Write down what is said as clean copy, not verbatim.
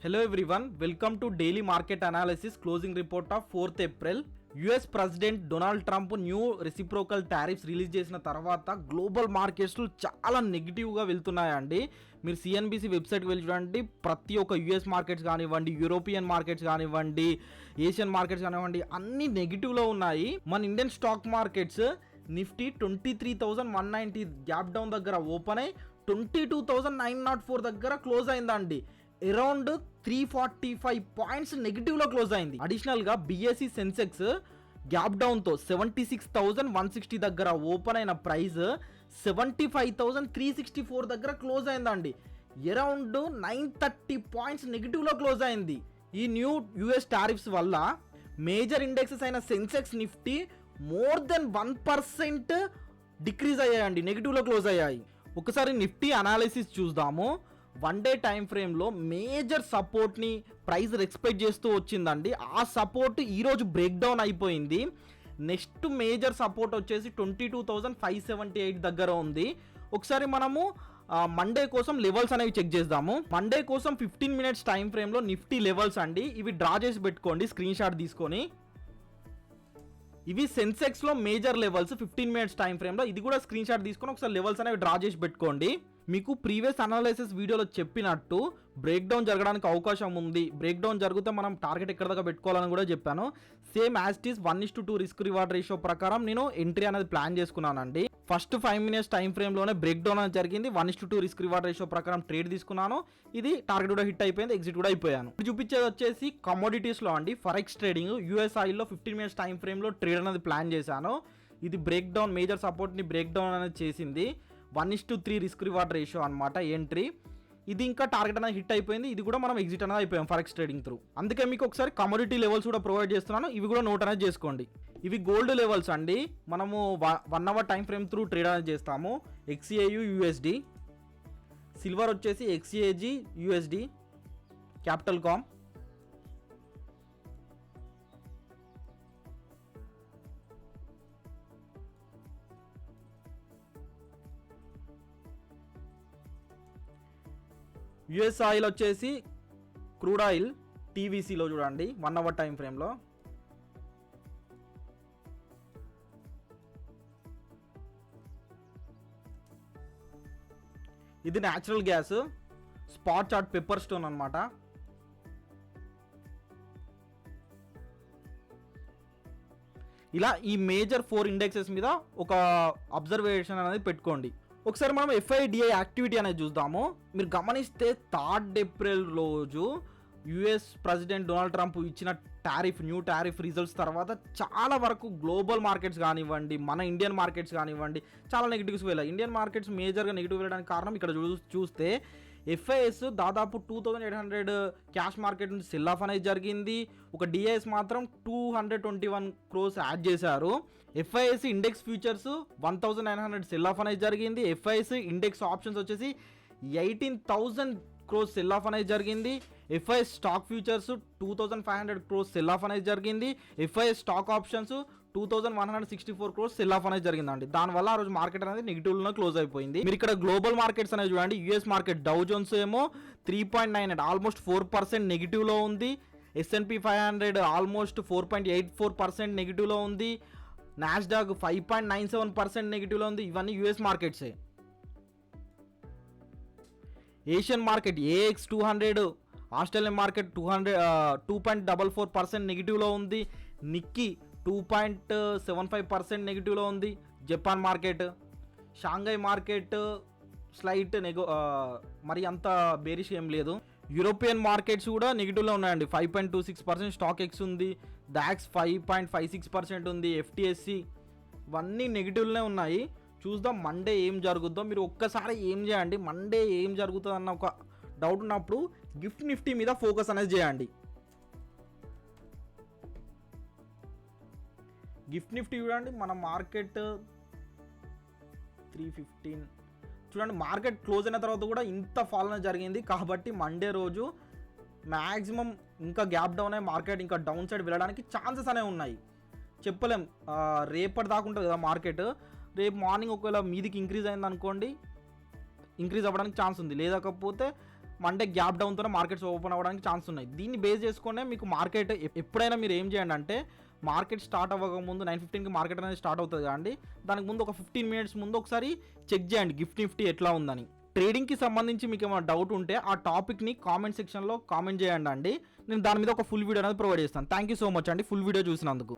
Hello everyone, welcome to daily market analysis closing report of 4th April. US president Donald Trump new reciprocal tariffs release చేసిన తర్వాత global మార్కెట్స్లో చాలా నెగిటివ్గా వెళ్తున్నాయండి. మీరు CNBC వెబ్సైట్కి వెళ్ళి చూడండి, ప్రతి ఒక్క యుఎస్ మార్కెట్స్ కానివ్వండి, యూరోపియన్ మార్కెట్స్ కానివ్వండి, ఏషియన్ మార్కెట్స్ కానివ్వండి, అన్ని నెగిటివ్లో ఉన్నాయి. మన Indian stock markets Nifty 23,190 gap down దగ్గర ఓపెన్ అయ్యి 22,904 దగ్గర క్లోజ్ అయిందండి. అరౌండ్ 345 పాయింట్స్ నెగిటివ్లో క్లోజ్ అయింది. అడిషనల్గా బిఎస్సి సెన్సెక్స్ గ్యాప్ డౌన్తో 76,160 దగ్గర ఓపెన్ అయిన ప్రైస్ 75,364 దగ్గర క్లోజ్ అయిందండి. అరౌండ్ 930 పాయింట్స్ నెగిటివ్లో క్లోజ్ అయింది. ఈ న్యూ యుఎస్ టారిఫ్స్ వల్ల మేజర్ ఇండెక్సెస్ అయిన Sensex, Nifty more than 1% decrease అయ్యాయండి, నెగిటివ్లో క్లోజ్ అయ్యాయి. ఒకసారి నిఫ్టీ అనాలిసిస్ చూద్దాము. వన్ డే టైం ఫ్రేమ్లో మేజర్ సపోర్ట్ని ప్రైస్ ఎక్స్పెక్ట్ చేస్తూ వచ్చిందండి. ఆ సపోర్ట్ ఈరోజు బ్రేక్ డౌన్ అయిపోయింది. నెక్స్ట్ మేజర్ సపోర్ట్ వచ్చేసి 22,578 దగ్గర ఉంది. ఒకసారి మనము మండే కోసం లెవెల్స్ అనేవి చెక్ చేద్దాము. మండే కోసం 15 మినిట్స్ టైం ఫ్రేమ్లో నిఫ్టీ లెవెల్స్ అండి, ఇవి డ్రా చేసి పెట్టుకోండి స్క్రీన్ షాట్ తీసుకొని. ఇవి సెన్సెక్స్లో మేజర్ లెవెల్స్ 15 మినిట్స్ టైం ఫ్రేమ్లో, ఇది కూడా స్క్రీన్ షాట్ తీసుకొని ఒకసారి లెవెల్స్ అనేవి డ్రా చేసి పెట్టుకోండి. మీకు ప్రీవియస్ అనాలిసిస్ వీడియోలో చెప్పినట్టు బ్రేక్ డౌన్ జరగడానికి అవకాశం ఉంది. బ్రేక్ డౌన్ జరిగితే మనం టార్గెట్ ఎక్కడ దాకా పెట్టుకోవాలని కూడా చెప్పాను. Same as it is 1:2 risk reward ratio ప్రకారం నేను ఎంట్రీ అనేది ప్లాన్ చేసుకున్నానండి. ఫస్ట్ 5 మినిట్స్ టైం ఫ్రేమ్లోనే బ్రేక్ డౌన్ అనేది జరిగింది. 1:2 రిస్క్ రివార్డ్ రేషియో ప్రకారం ట్రేడ్ తీసుకున్నాను. ఇది టార్గెట్ కూడా హిట్ అయిపోయింది, ఎగ్జిట్ కూడా అయిపోయాను. చూపించేది వచ్చేసి కమోడిటీస్లో అండి, ఫరెక్స్ ట్రేడింగ్. యూఎస్ ఆయిల్లో 15 మినిట్స్ టైం ఫ్రేమ్లో ట్రేడ్ అనేది ప్లాన్ చేశాను. ఇది బ్రేక్ డౌన్, మేజర్ సపోర్ట్ని బ్రేక్ డౌన్ అనేది చేసింది. 1:3 రిస్క్ రివార్డ్ రేషియో అనమాట ఎంట్రీ. ఇది ఇంకా టార్గెట్ అనేది హిట్ అయిపోయింది, ఇది కూడా మనం ఎగ్జిట్ అనేది అయిపోయాం ఫరెక్స్ ట్రేడింగ్ త్రూ. అందుకే మీకు ఒకసారి కమోడిటీ లెవెల్స్ కూడా ప్రొవైడ్ చేస్తున్నాను, ఇవి కూడా నోట్ అనేది చేసుకోండి. ఇవి గోల్డ్ లెవెల్స్ అండి, మనము 1 hour time frame through trade అనేది చేస్తాము. XAU USD, సిల్వర్ వచ్చేసి XAG USD, Capital com, US oil వచ్చేసి క్రూడ్ ఆయిల్ TVCలో చూడండి 1 అవర్ టైం ఫ్రేమ్లో. ఇది natural gas spot chart Pepperstone అనమాట. ఇలా ఈ మేజర్ 4 ఇండెక్సెస్ మీద ఒక అబ్జర్వేషన్ అనేది పెట్టుకోండి. ఒకసారి మనం FIDI యాక్టివిటీ అనేది చూద్దాము. మీరు గమనిస్తే 3rd ఏప్రిల్ రోజు యుఎస్ ప్రెసిడెంట్ డొనాల్డ్ ట్రంప్ ఇచ్చిన న్యూ టారిఫ్ రిజల్ట్స్ తర్వాత చాలా వరకు గ్లోబల్ మార్కెట్స్ కానివ్వండి, మన ఇండియన్ మార్కెట్స్ కానివ్వండి, చాలా నెగిటివ్స్ వెళ్ళాయి. ఇండియన్ మార్కెట్స్ మేజర్గా నెగిటివ్ వెళ్ళడానికి కారణం ఇక్కడ చూస్తే FIS దాదాపు 2,800 క్యాష్ మార్కెట్ నుంచి సెల్ ఆఫ్ అనేది జరిగింది. ఒక DIS మాత్రం 221 crores యాడ్ చేశారు. FIS index futures 1,900 cell of అనేది జరిగింది. FIS ఇండెక్స్ ఆప్షన్స్ వచ్చేసి 18,000 crores సెల్ ఆఫ్ అనేది జరిగింది. FIS stock futures 2,500 crores cell of అనేది జరిగింది. FIS stock options 2,164 crores cell of అనేది జరిగిందండి. దానివల్ల ఆ రోజు మార్కెట్ అనేది నెగిటివ్లో క్లోజ్ అయిపోయింది. మీరు ఇక్కడ గ్లోబల్ మార్కెట్స్ అనేది చూడండి. యూఎస్ మార్కెట్ డౌ జోన్స్ ఏమో 3.98 ఆల్మోస్ట్ 4% నెగిటివ్లో ఉంది. S&P 500 ఆల్మోస్ట్ 4.84% నెగిటివ్లో ఉంది. నాస్డాక్ 5.97% నెగిటివ్లో ఉంది. ఇవన్నీ యూఎస్ మార్కెట్సే. Asian market AX 200, Australian market 2.44% నెగిటివ్లో ఉంది. నిక్కీ 2.75% నెగిటివ్లో ఉంది. Japan market, Shanghai market slight మరి అంత బేరిష్ ఏం లేదు. యూరోపియన్ మార్కెట్స్ కూడా నెగిటివ్లో ఉన్నాయండి. 5.26% స్టాక్ ఎక్స్ ఉంది. దాక్స్ 5.56% ఉంది. FTSE ఇవన్నీ నెగిటివ్లోనే ఉన్నాయి. చూద్దాం మండే ఏం జరుగుద్దో. మీరు ఒక్కసారి ఏం చేయండి, మండే ఏం జరుగుతుంది అన్న ఒక డౌట్ ఉన్నప్పుడు గిఫ్ట్ నిఫ్టీ మీద ఫోకస్ అనేది చేయండి. గిఫ్ట్ నిఫ్టీ చూడండి, మన మార్కెట్ 315 చూడండి. మార్కెట్ క్లోజ్ అయిన తర్వాత కూడా ఇంత ఫాల్ అనేది జరిగింది. కాబట్టి మండే రోజు మ్యాక్సిమం ఇంకా గ్యాప్ డౌన్ అయ్యి మార్కెట్ ఇంకా డౌన్ సైడ్ వెళ్ళడానికి ఛాన్సెస్ అనేవి ఉన్నాయి. చెప్పలేం, రేపటి దాకా ఉంటుంది కదా మార్కెట్. రేపు మార్నింగ్ ఒకవేళ మీదికి ఇంక్రీజ్ అయింది అనుకోండి, ఇంక్రీజ్ అవ్వడానికి ఛాన్స్ ఉంది. లేకపోతే 1 డే గ్యాప్ డౌన్తో మార్కెట్స్ ఓపెన్ అవ్వడానికి ఛాన్స్ ఉన్నాయి. దీన్ని బేస్ చేసుకునే మీకు మార్కెట్ ఎప్పుడైనా మీరు ఏం చేయండి అంటే మార్కెట్ స్టార్ట్ అవ్వక ముందు 9:15కి మార్కెట్ అనేది స్టార్ట్ అవుతుంది కదండి, దానికి ముందు ఒక 15 మినిట్స్ ముందు ఒకసారి చెక్ చేయండి గిఫ్ట్ నిఫ్టీ ఎట్లా ఉందని. ట్రేడింగ్కి సంబంధించి మీకు ఏమైనా డౌట్ ఉంటే ఆ టాపిక్ని కామెంట్ సెక్షన్లో కామెంట్ చేయండి అండి. నేను దాని మీద ఒక ఫుల్ వీడియో అనేది ప్రొవైడ్ చేస్తాను. థ్యాంక్ యూ సో మచ్ అండి ఫుల్ వీడియో చూసినందుకు.